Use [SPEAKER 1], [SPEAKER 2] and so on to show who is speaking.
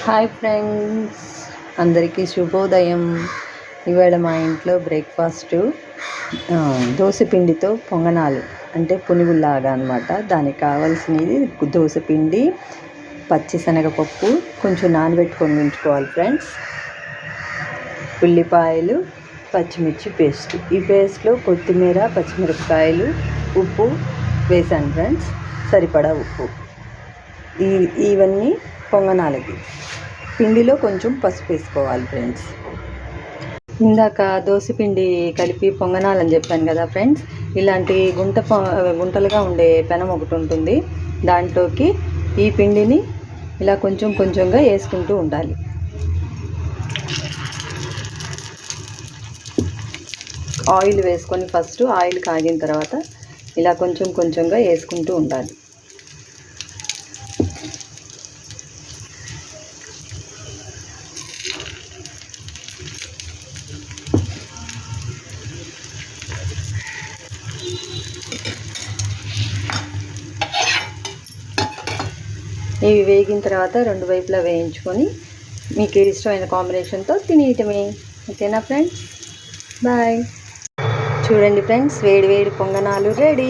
[SPEAKER 1] Hi friends, అందరికీ శుభోదయం. ఇవాళ మా ఇంట్లో బ్రేక్ఫాస్ట్ దోసపిండితో పొంగనాలు అంటే పునుగుల్లాగా అనమాట. దానికి కావాల్సినది దోసపిండి, పచ్చిశనగపప్పు కొంచెం నానబెట్టుకొని ఉంచుకోవాలి ఫ్రెండ్స్, ఉల్లిపాయలు, పచ్చిమిర్చి పేస్ట్. ఈ పేస్ట్లో కొత్తిమీర, పచ్చిమిరపకాయలు, ఉప్పు వేసాను ఫ్రెండ్స్, సరిపడా ఉప్పు. ఇవన్నీ పొంగనాలకి. పిండిలో కొంచెం పసుపు వేసుకోవాలి ఫ్రెండ్స్. ఇందాక దోసపిండి కలిపి పొంగనాలని చెప్పాను కదా ఫ్రెండ్స్, ఇలాంటి గుంటలుగా ఉండే పెనం ఒకటి ఉంటుంది. దాంట్లోకి ఈ పిండిని ఇలా కొంచెం కొంచెంగా వేసుకుంటూ ఉండాలి. ఆయిల్ వేసుకొని ఫస్ట్ ఆయిల్ కాగిన తర్వాత ఇలా కొంచెం కొంచెంగా వేసుకుంటూ ఉండాలి. ఇవి వేగిన తర్వాత రెండు వైపులా వేయించుకొని మీకు ఇష్టమైన కాంబినేషన్తో తినేయటమే. ఓకేనా ఫ్రెండ్స్, బాయ్. చూడండి ఫ్రెండ్స్, వేడి వేడి పొంగనాలు రెడీ.